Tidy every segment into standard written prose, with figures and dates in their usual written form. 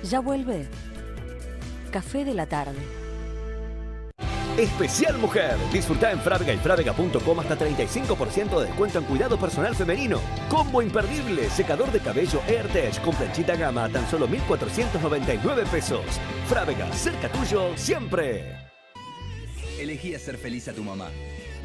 Ya vuelve Café de la Tarde. Especial Mujer. Disfruta en Frávega y frávega.com hasta 35% de descuento en cuidado personal femenino. Combo imperdible. Secador de cabello AirTech con planchita gama a tan solo 1.499 pesos. Frávega, cerca tuyo siempre. Elegí hacer feliz a tu mamá.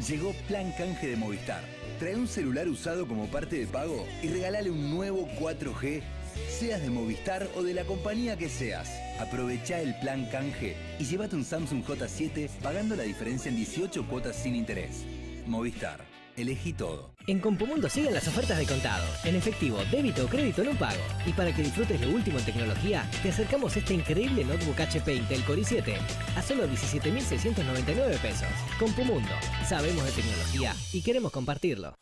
Llegó Plan Canje de Movistar. Trae un celular usado como parte de pago y regálale un nuevo 4G. Seas de Movistar o de la compañía que seas. Aprovecha el plan canje y llévate un Samsung J7 pagando la diferencia en 18 cuotas sin interés. Movistar. Elegí todo. En Compumundo siguen las ofertas de contado, en efectivo, débito o crédito en un pago. Y para que disfrutes lo último en tecnología, te acercamos este increíble notebook HP Intel Core i7 a solo 17.699 pesos. Compumundo. Sabemos de tecnología y queremos compartirlo.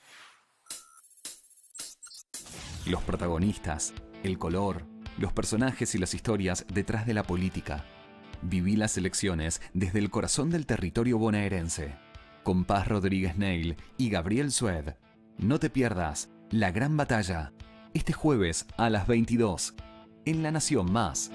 Los protagonistas, el color, los personajes y las historias detrás de la política. Viví las elecciones desde el corazón del territorio bonaerense. Con Paz Rodríguez Neil y Gabriel Sued. No te pierdas La Gran Batalla. Este jueves a las 22. En La Nación Más.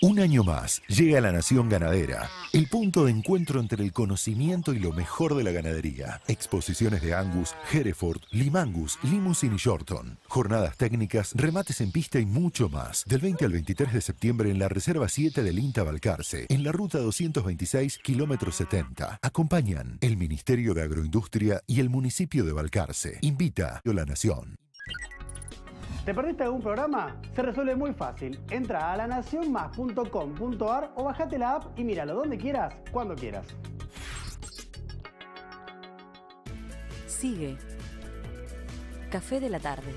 Un año más llega La Nación Ganadera, el punto de encuentro entre el conocimiento y lo mejor de la ganadería. Exposiciones de Angus, Hereford, Limangus, Limousin y Shorton. Jornadas técnicas, remates en pista y mucho más. Del 20 al 23 de septiembre en la Reserva 7 del INTA Balcarce, en la ruta 226, kilómetro 70. Acompañan el Ministerio de Agroindustria y el municipio de Balcarce. Invita a La Nación. ¿Te perdiste algún programa? Se resuelve muy fácil. Entra a lanacionmas.com.ar o bajate la app y míralo donde quieras, cuando quieras. Sigue Café de la Tarde.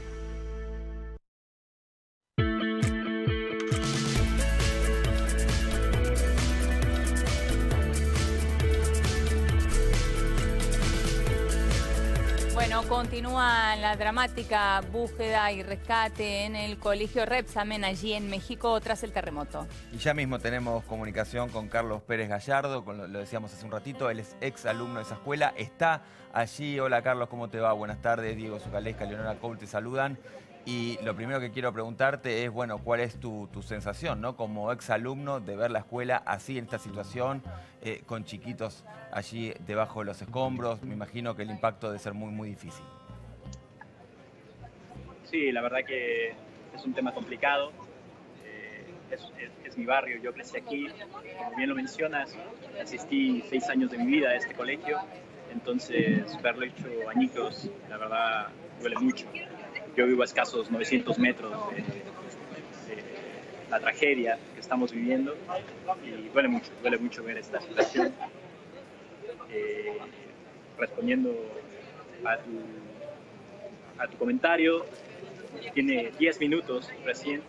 Bueno, continúa la dramática búsqueda y rescate en el colegio Repsamen allí en México tras el terremoto. Y ya mismo tenemos comunicación con Carlos Pérez Gallardo, lo decíamos hace un ratito, él es ex alumno de esa escuela, está allí. Hola Carlos, ¿cómo te va? Buenas tardes, Diego Zucalesca, Leonora Cole te saludan. Y lo primero que quiero preguntarte es, bueno, ¿cuál es tu sensación, ¿no? Como ex alumno de ver la escuela así en esta situación, con chiquitos allí debajo de los escombros? Me imagino que el impacto debe ser muy, muy difícil. Sí, la verdad que es un tema complicado. Es mi barrio, yo crecí aquí. Como bien lo mencionas, asistí 6 años de mi vida a este colegio. Entonces, verlo hecho añicos, la verdad, duele mucho. Yo vivo a escasos 900 metros de la tragedia que estamos viviendo y duele mucho ver esta situación. Respondiendo a tu comentario, tiene 10 minutos recién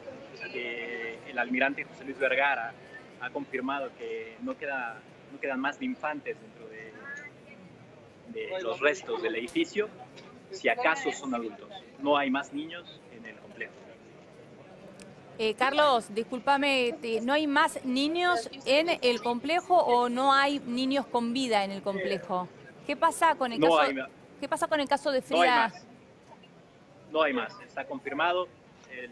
que el almirante José Luis Vergara ha confirmado que no quedan más de infantes dentro de los restos del edificio, si acaso son adultos. No hay más niños en el complejo. Carlos, discúlpame, ¿no hay más niños en el complejo o no hay niños con vida en el complejo? ¿Qué pasa con el caso de Frida? No hay más. Está confirmado. El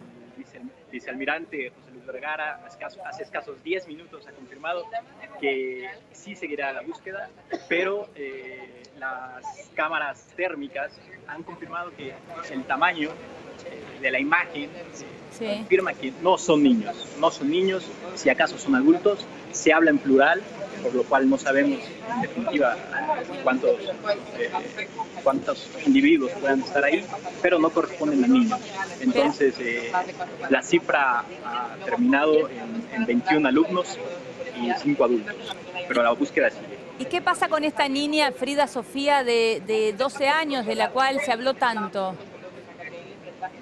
vicealmirante José Luis Vergara hace escasos 10 minutos ha confirmado que sí seguirá la búsqueda, pero las cámaras térmicas han confirmado que el tamaño de la imagen confirma que no son niños, si acaso son adultos. Se habla en plural, por lo cual no sabemos en definitiva cuántos individuos puedan estar ahí, pero no corresponden a niños. Entonces la cifra ha terminado en 21 alumnos y 5 adultos, pero la búsqueda sigue. ¿Y qué pasa con esta niña Frida Sofía de 12 años, de la cual se habló tanto?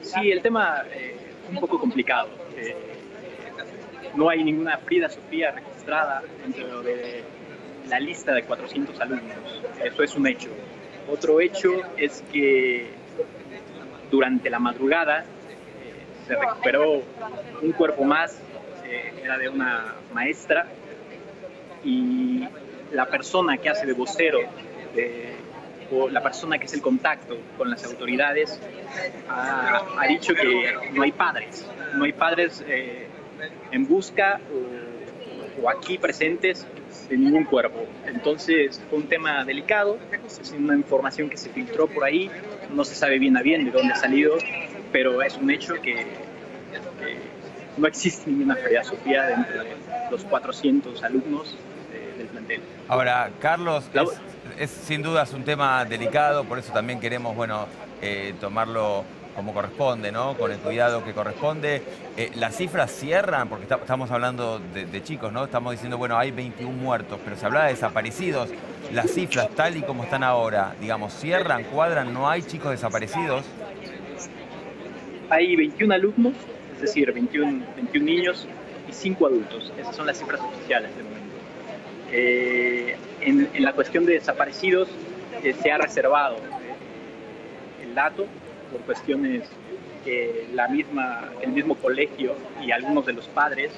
Sí, el tema es un poco complicado. No hay ninguna Frida Sofía registrada dentro de la lista de 400 alumnos. Eso es un hecho. Otro hecho es que durante la madrugada se recuperó un cuerpo más, era de una maestra, y la persona que hace de vocero la persona que es el contacto con las autoridades ha dicho que no hay padres en busca o aquí presentes de ningún cuerpo. Entonces fue un tema delicado, es una información que se filtró por ahí, no se sabe bien a bien de dónde ha salido, pero es un hecho que no existe ninguna Frida Sofía dentro de los 400 alumnos del plantel. Ahora, Carlos, es sin duda un tema delicado, por eso también queremos, bueno, tomarlo como corresponde, ¿no? Con el cuidado que corresponde. Las cifras cierran, porque estamos hablando de chicos, ¿no? Estamos diciendo, bueno, hay 21 muertos, pero se habla de desaparecidos. Las cifras, tal y como están ahora, digamos, cierran, cuadran, ¿no hay chicos desaparecidos? Hay 21 alumnos, es decir, 21 niños y 5 adultos. Esas son las cifras oficiales de momento. En la cuestión de desaparecidos se ha reservado el dato por cuestiones que el mismo colegio y algunos de los padres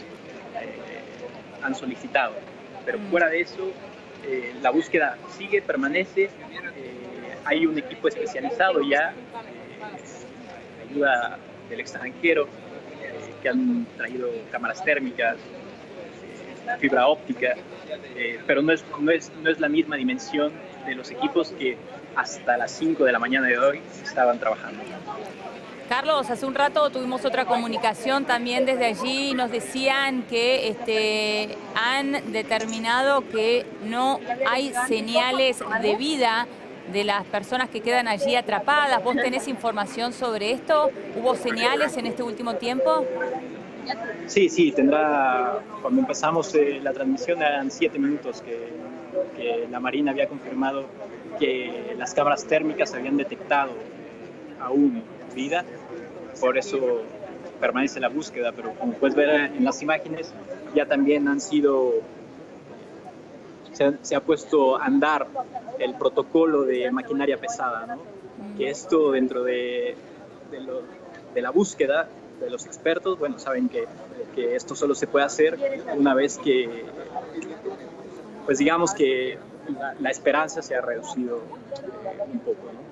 han solicitado. Pero fuera de eso, la búsqueda sigue, permanece. Hay un equipo especializado ya, ayuda del extranjero, que han traído cámaras térmicas, fibra óptica, pero no es la misma dimensión de los equipos que hasta las 5 de la mañana de hoy estaban trabajando. Carlos, hace un rato tuvimos otra comunicación también desde allí, nos decían que han determinado que no hay señales de vida de las personas que quedan allí atrapadas. ¿Vos tenés información sobre esto? ¿Hubo señales en este último tiempo? Sí, tendrá. Cuando empezamos la transmisión eran 7 minutos que la Marina había confirmado que las cámaras térmicas habían detectado aún vida, por eso permanece la búsqueda, pero como puedes ver en las imágenes ya también se ha puesto a andar el protocolo de maquinaria pesada, ¿no? Que esto dentro de la búsqueda de los expertos, bueno, saben que esto solo se puede hacer una vez que, pues digamos que la esperanza se ha reducido un poco, ¿no?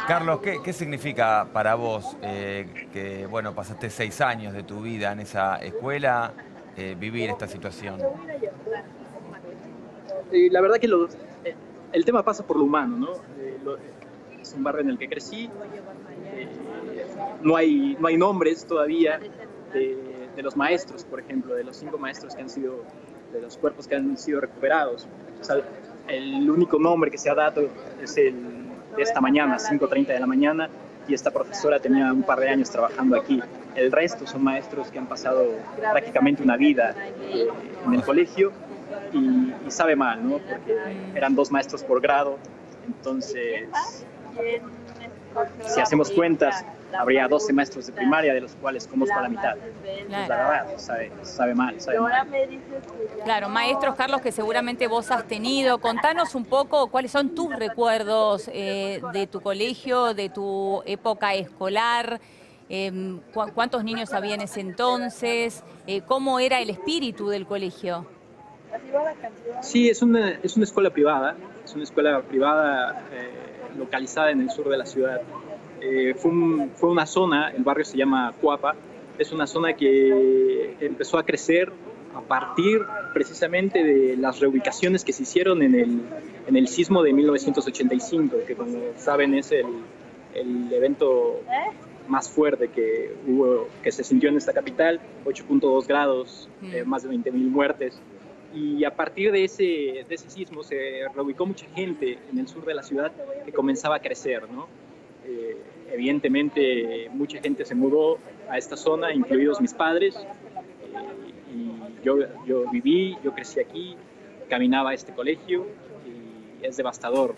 Carlos, ¿qué significa para vos que, bueno, pasaste 6 años de tu vida en esa escuela, vivir esta situación? La verdad que el tema pasa por lo humano, ¿no? Es un barrio en el que crecí, no hay nombres todavía de los maestros, por ejemplo, de los 5 maestros que han sido, de los cuerpos que han sido recuperados. O sea, el único nombre que se ha dado es el de esta mañana, 5:30 de la mañana, y esta profesora tenía un par de años trabajando aquí. El resto son maestros que han pasado prácticamente una vida en el colegio y sabe mal, ¿no? Porque eran 2 maestros por grado, entonces si hacemos cuentas habría 12 maestros de primaria, de los cuales conozco a la mitad. Claro. La verdad, sabe mal. Claro, maestros, Carlos, que seguramente vos has tenido. Contanos un poco cuáles son tus recuerdos de tu colegio, de tu época escolar, cuántos niños había en ese entonces, cómo era el espíritu del colegio. Sí, es una escuela privada, localizada en el sur de la ciudad. Fue una zona, el barrio se llama Cuapa, es una zona que empezó a crecer a partir precisamente de las reubicaciones que se hicieron en el sismo de 1985, que como saben es el evento más fuerte que se sintió en esta capital, 8.2 grados, más de 20.000 muertes. Y a partir de ese sismo se reubicó mucha gente en el sur de la ciudad que comenzaba a crecer, ¿no? Evidentemente mucha gente se mudó a esta zona, incluidos mis padres, y yo crecí aquí, caminaba a este colegio y es devastador.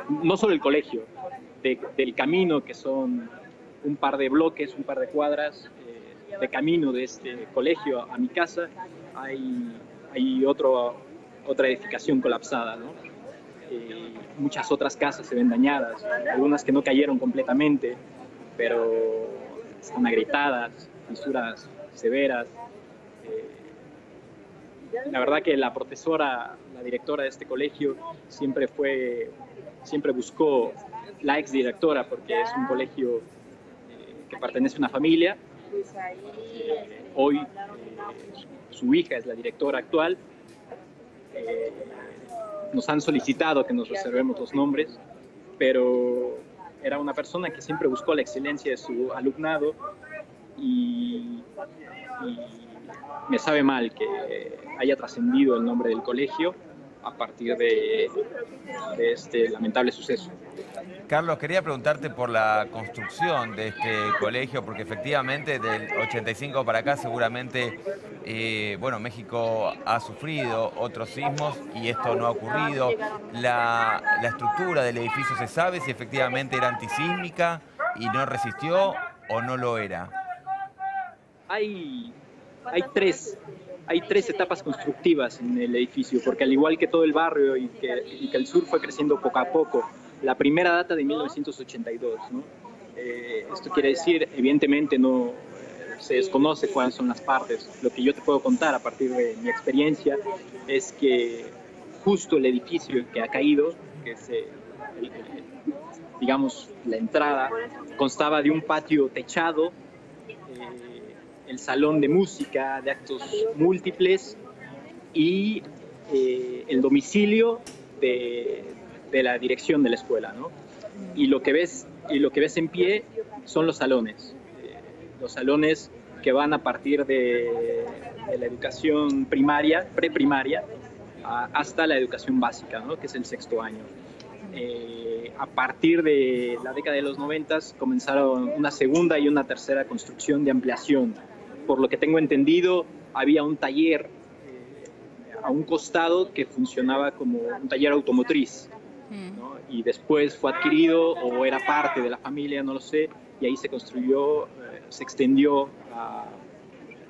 No solo el colegio, del camino, que son un par de bloques, un par de cuadras de camino de este colegio a mi casa, hay otra edificación colapsada, ¿no? Muchas otras casas se ven dañadas, algunas que no cayeron completamente, pero están agrietadas, fisuras severas. la verdad que la profesora, la directora de este colegio, siempre buscó la exdirectora, porque es un colegio que pertenece a una familia. Hoy su hija es la directora actual. Nos han solicitado que nos reservemos los nombres, pero era una persona que siempre buscó la excelencia de su alumnado y me sabe mal que haya trascendido el nombre del colegio a partir de este lamentable suceso. Carlos, quería preguntarte por la construcción de este colegio, porque efectivamente del 85 para acá seguramente, bueno, México ha sufrido otros sismos y esto no ha ocurrido. La estructura del edificio, ¿se sabe si efectivamente era antisísmica y no resistió o no lo era? Hay tres etapas constructivas en el edificio, porque al igual que todo el barrio y que el sur fue creciendo poco a poco, la primera data de 1982, ¿no? Esto quiere decir, evidentemente no se desconoce cuáles son las partes. Lo que yo te puedo contar a partir de mi experiencia es que justo el edificio que ha caído, que es digamos la entrada, constaba de un patio techado, el salón de música, de actos múltiples y el domicilio de la dirección de la escuela, ¿no? Y lo que ves en pie son los salones que van a partir de la educación primaria, preprimaria, hasta la educación básica, ¿no? Que es el sexto año. A partir de la década de los 90 comenzaron una segunda y una tercera construcción de ampliación. Por lo que tengo entendido, había un taller a un costado que funcionaba como un taller automotriz, ¿no? Y después fue adquirido o era parte de la familia, no lo sé, y ahí se construyó, se extendió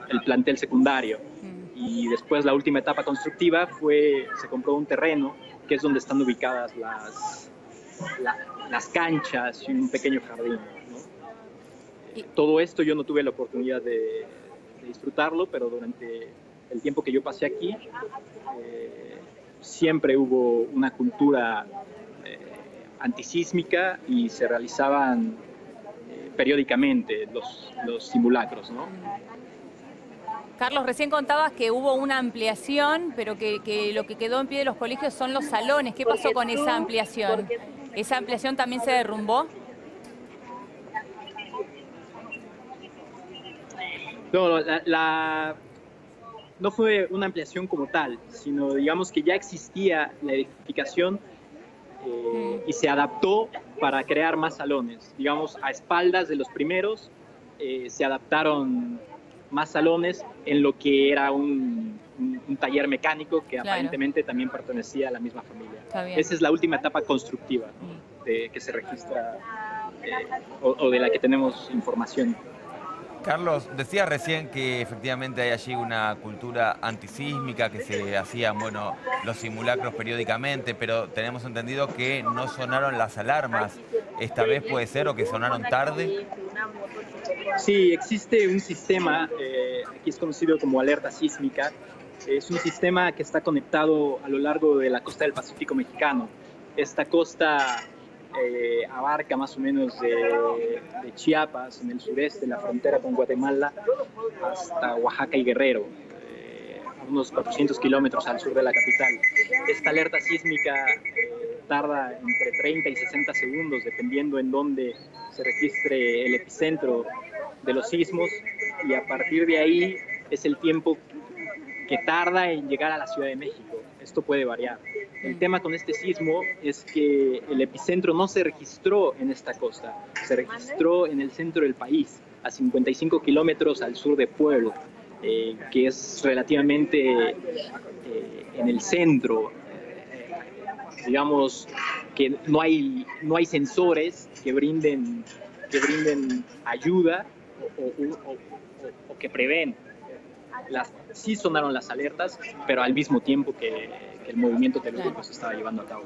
el plantel secundario. Y después la última etapa constructiva se compró un terreno que es donde están ubicadas las canchas y un pequeño jardín, ¿no? Todo esto yo no tuve la oportunidad de disfrutarlo, pero durante el tiempo que yo pasé aquí siempre hubo una cultura antisísmica y se realizaban periódicamente los simulacros, ¿no? Carlos, recién contabas que hubo una ampliación, pero que lo que quedó en pie de los colegios son los salones. ¿Qué pasó con esa ampliación? ¿Esa ampliación también se derrumbó? No, no fue una ampliación como tal, sino digamos que ya existía la edificación y se adaptó para crear más salones. Digamos, a espaldas de los primeros se adaptaron más salones en lo que era un taller mecánico que aparentemente también pertenecía a la misma familia. Esa es la última etapa constructiva, ¿no? Que se registra o de la que tenemos información. Carlos, decías recién que efectivamente hay allí una cultura antisísmica, que se hacían, bueno, los simulacros periódicamente, pero tenemos entendido que no sonaron las alarmas. ¿Esta vez puede ser o que sonaron tarde? Sí, existe un sistema, aquí es conocido como alerta sísmica. Es un sistema que está conectado a lo largo de la costa del Pacífico mexicano. Esta costa abarca más o menos de Chiapas, en el sureste, la frontera con Guatemala, hasta Oaxaca y Guerrero, a unos 400 kilómetros al sur de la capital. Esta alerta sísmica tarda entre 30 y 60 segundos, dependiendo en dónde se registre el epicentro de los sismos, y a partir de ahí es el tiempo que tarda en llegar a la Ciudad de México. Esto puede variar. El tema con este sismo es que el epicentro no se registró en esta costa, se registró en el centro del país, a 55 kilómetros al sur de Puebla, que es relativamente en el centro. Digamos que no hay sensores que brinden ayuda o que prevén. Sí sonaron las alertas, pero al mismo tiempo que el movimiento telúrico se estaba llevando a cabo.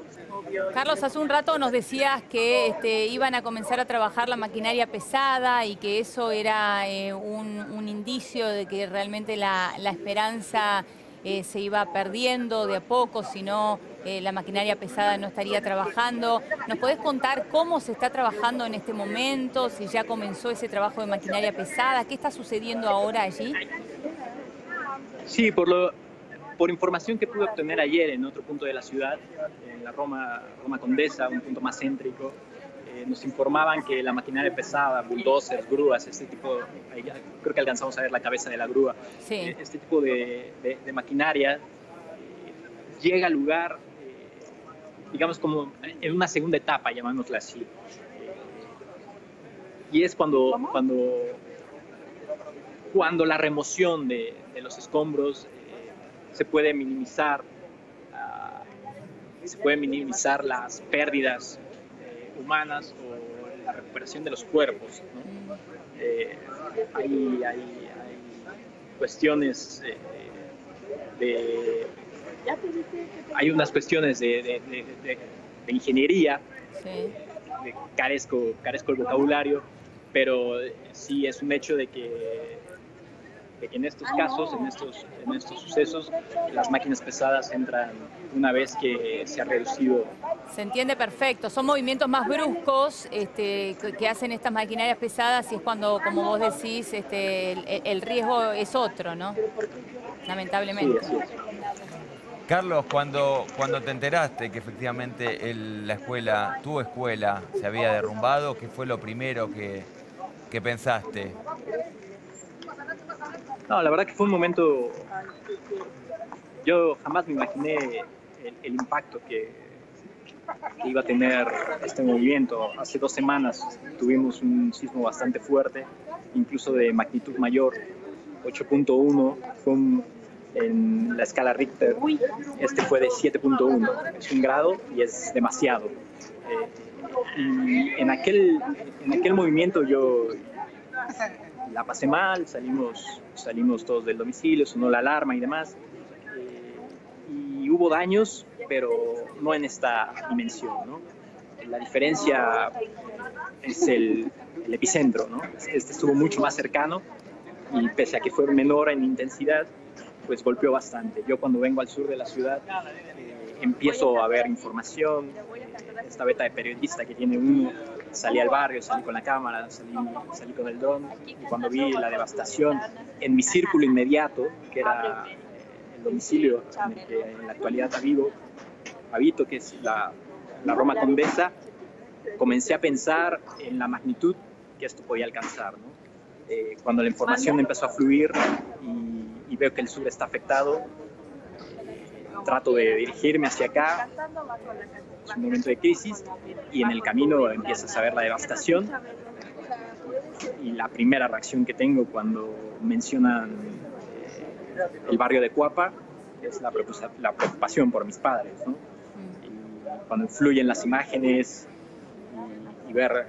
Carlos, hace un rato nos decías que iban a comenzar a trabajar la maquinaria pesada y que eso era un indicio de que realmente la esperanza se iba perdiendo de a poco, si no la maquinaria pesada no estaría trabajando. ¿Nos podés contar cómo se está trabajando en este momento? Si ya comenzó ese trabajo de maquinaria pesada, ¿qué está sucediendo ahora allí? Sí, por información que pude obtener ayer en otro punto de la ciudad, en la Roma Condesa, un punto más céntrico, nos informaban que la maquinaria pesada, bulldozers, grúas, este tipo, creo que alcanzamos a ver la cabeza de la grúa, sí. Este tipo de maquinaria llega al lugar, digamos como en una segunda etapa, llamémosla así. Y es cuando la remoción de los escombros se puede minimizar las pérdidas humanas o la recuperación de los cuerpos, ¿no? Hay cuestiones hay unas cuestiones de ingeniería, sí. Carezco el vocabulario, pero sí es un hecho de que en estos casos, en estos sucesos, las máquinas pesadas entran una vez que se ha reducido. Se entiende perfecto. Son movimientos más bruscos que hacen estas maquinarias pesadas y es cuando, como vos decís, el riesgo es otro, ¿no? Lamentablemente. Sí, Carlos, cuando te enteraste que efectivamente tu escuela se había derrumbado, ¿qué fue lo primero que pensaste? No, la verdad que fue un momento... Yo jamás me imaginé el impacto que iba a tener este movimiento. Hace 2 semanas tuvimos un sismo bastante fuerte, incluso de magnitud mayor, 8.1, fue en la escala Richter. Este fue de 7.1, es 1 grado y es demasiado. Y en aquel movimiento yo la pasé mal, salimos todos del domicilio, sonó la alarma y demás. Y hubo daños, pero no en esta dimensión, ¿no? La diferencia es el epicentro, ¿no? Este estuvo mucho más cercano y pese a que fue menor en intensidad, pues golpeó bastante. Yo cuando vengo al sur de la ciudad empiezo a ver información, esta beta de periodista que tiene uno, salí al barrio, salí con la cámara, salí con el dron, y cuando vi la devastación en mi círculo inmediato, que era el domicilio en el que en la actualidad habito, que es la Roma Condesa, comencé a pensar en la magnitud que esto podía alcanzar, ¿no? Cuando la información empezó a fluir y veo que el sur está afectado, trato de dirigirme hacia acá. Es un momento de crisis y en el camino empiezas a ver la devastación y la primera reacción que tengo cuando mencionan el barrio de Cuapa es la preocupación por mis padres, ¿no? Y cuando influyen las imágenes y ver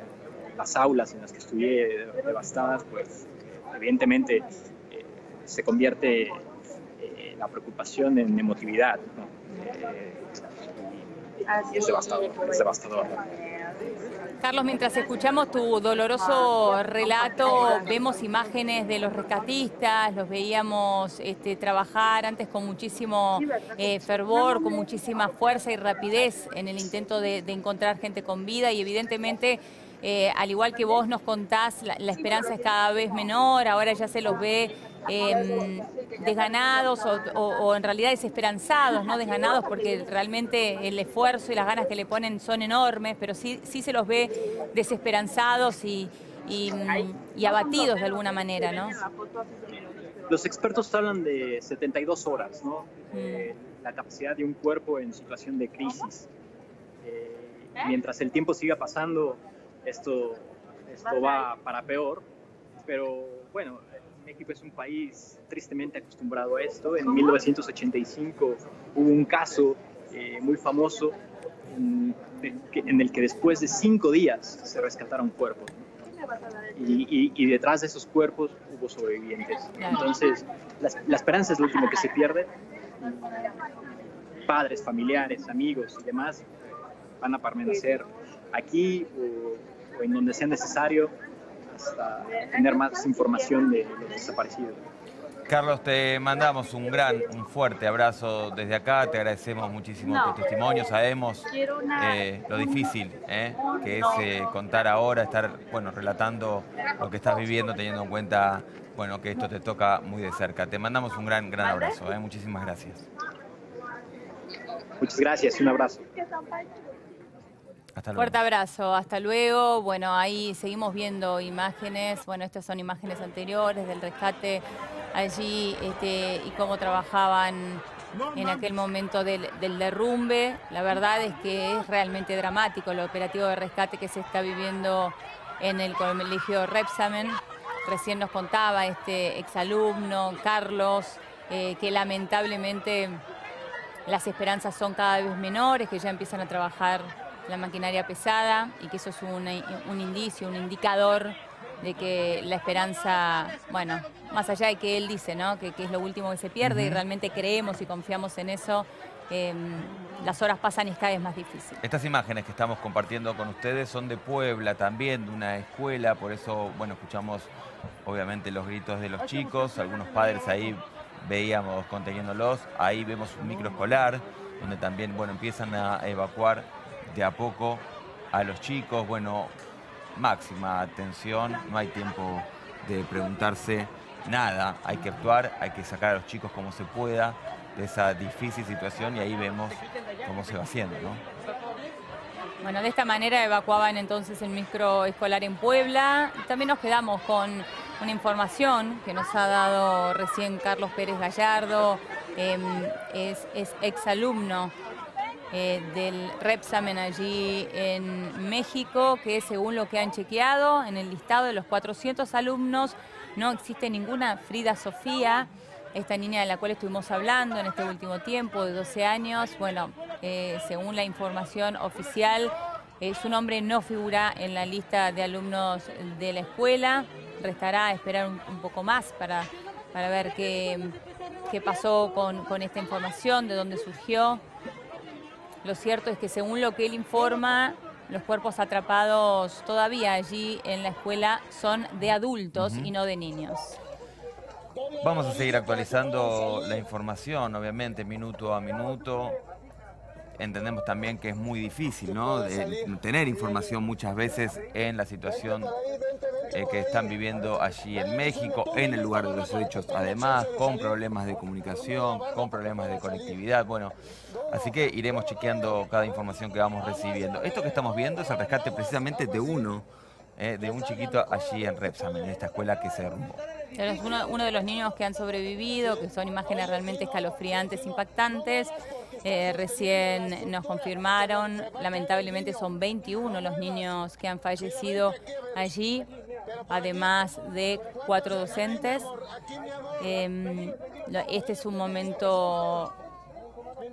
las aulas en las que estudié devastadas, pues evidentemente se convierte la preocupación en emotividad, ¿no? Y es devastador. Carlos, mientras escuchamos tu doloroso relato, vemos imágenes de los rescatistas, los veíamos trabajar antes con muchísimo fervor, con muchísima fuerza y rapidez en el intento de encontrar gente con vida y evidentemente, al igual que vos nos contás, la esperanza es cada vez menor, ahora ya se los ve desganados o en realidad desesperanzados, no desganados porque realmente el esfuerzo y las ganas que le ponen son enormes, pero sí se los ve desesperanzados y abatidos de alguna manera, ¿no? Los expertos hablan de 72 horas, ¿no? La capacidad de un cuerpo en situación de crisis. Mientras el tiempo siga pasando, esto va para peor, pero bueno, México es un país tristemente acostumbrado a esto. En 1985 hubo un caso muy famoso en el que después de 5 días se rescataron cuerpos, ¿no? Y detrás de esos cuerpos hubo sobrevivientes. Entonces, la esperanza es lo último que se pierde. Padres, familiares, amigos y demás van a permanecer aquí o en donde sea necesario hasta tener más información de los desaparecidos. Carlos, te mandamos un fuerte abrazo desde acá, te agradecemos muchísimo tu testimonio, sabemos lo difícil que es contar ahora, estar relatando lo que estás viviendo, teniendo en cuenta que esto te toca muy de cerca. Te mandamos un gran abrazo, muchísimas gracias. Muchas gracias, un abrazo. Hasta luego. Fuerte abrazo, hasta luego. Bueno, ahí seguimos viendo imágenes, estas son imágenes anteriores del rescate allí y cómo trabajaban en aquel momento del derrumbe. La verdad es que es realmente dramático el operativo de rescate que se está viviendo en el colegio Repsamen. Recién nos contaba este exalumno, Carlos, que lamentablemente las esperanzas son cada vez menores, que ya empiezan a trabajar la maquinaria pesada y que eso es un indicio, un indicador de que la esperanza, más allá de que él dice, ¿no? que es lo último que se pierde y realmente creemos y confiamos en eso, las horas pasan y es cada vez más difícil. Estas imágenes que estamos compartiendo con ustedes son de Puebla también, de una escuela, por eso, escuchamos obviamente los gritos de los chicos, algunos padres ahí veíamos conteniéndolos, ahí vemos un microescolar, donde también, empiezan a evacuar de a poco a los chicos, máxima atención, no hay tiempo de preguntarse nada, hay que actuar, hay que sacar a los chicos como se pueda de esa difícil situación y ahí vemos cómo se va haciendo, ¿no? De esta manera evacuaban entonces el microescolar en Puebla. También nos quedamos con una información que nos ha dado recién Carlos Pérez Gallardo, es exalumno del Repsamen allí en México, que según lo que han chequeado en el listado de los 400 alumnos no existe ninguna Frida Sofía, esta niña de la cual estuvimos hablando en este último tiempo, de 12 años. Según la información oficial, su nombre no figura en la lista de alumnos de la escuela. Restará esperar un poco más para ver qué pasó con esta información, de dónde surgió. Lo cierto es que según lo que él informa, los cuerpos atrapados todavía allí en la escuela son de adultos y no de niños. Vamos a seguir actualizando la información, obviamente, minuto a minuto. Entendemos también que es muy difícil, ¿no?, de tener información muchas veces en la situación que están viviendo allí en México, en el lugar de los hechos, además, con problemas de comunicación, con problemas de conectividad. Así que iremos chequeando cada información que vamos recibiendo. Esto que estamos viendo es el rescate precisamente de un chiquito allí en Repsamen, en esta escuela que se derrumbó. Es uno de los niños que han sobrevivido, que son imágenes realmente escalofriantes, impactantes. Recién nos confirmaron, lamentablemente son 21 los niños que han fallecido allí, además de 4 docentes. Este es un momento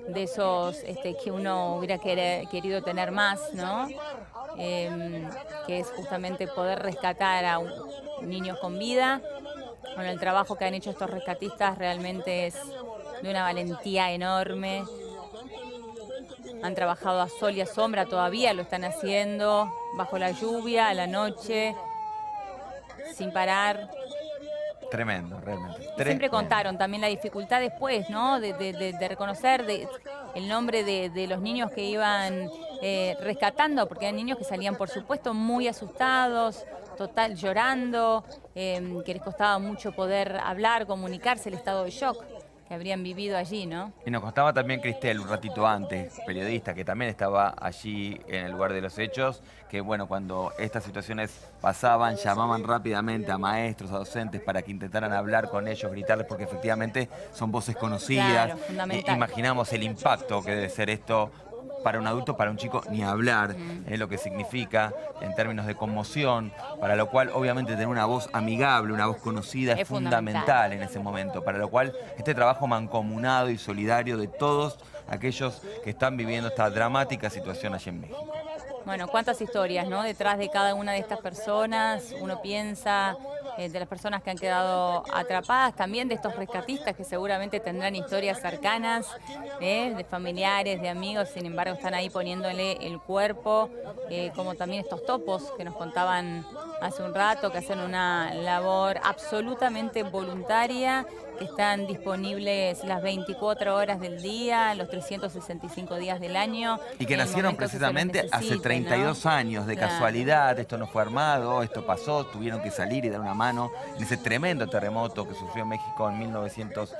de esos que uno hubiera querido tener más, ¿no? Que es justamente poder rescatar a niños con vida. El trabajo que han hecho estos rescatistas realmente es de una valentía enorme. Han trabajado a sol y a sombra, todavía lo están haciendo, bajo la lluvia, a la noche, sin parar. Tremendo, realmente. Siempre contaron también la dificultad después, ¿no?, de reconocer el nombre de los niños que iban rescatando, porque hay niños que salían, por supuesto, muy asustados, llorando, que les costaba mucho poder hablar, comunicarse, el estado de shock que habrían vivido allí, ¿no? Y nos contaba también Cristel, un ratito antes, periodista que también estaba allí en el lugar de los hechos, que cuando estas situaciones pasaban, llamaban rápidamente a maestros, a docentes para que intentaran hablar con ellos, gritarles, porque efectivamente son voces conocidas. Claro, fundamental. Imaginamos el impacto que debe ser esto para un adulto, para un chico, ni hablar, lo que significa en términos de conmoción, para lo cual obviamente tener una voz amigable, una voz conocida es fundamental en ese momento, para lo cual este trabajo mancomunado y solidario de todos aquellos que están viviendo esta dramática situación allí en México. Cuántas historias, ¿no?, detrás de cada una de estas personas. Uno piensa de las personas que han quedado atrapadas, también de estos rescatistas que seguramente tendrán historias cercanas, de familiares, de amigos, sin embargo están ahí poniéndole el cuerpo, como también estos topos que nos contaban hace un rato, que hacen una labor absolutamente voluntaria, que están disponibles las 24 horas del día, los 365 días del año. Y que nacieron precisamente hace 32 años, de casualidad. Esto no fue armado, esto pasó, tuvieron que salir y dar una mano en ese tremendo terremoto que sufrió México en 1900.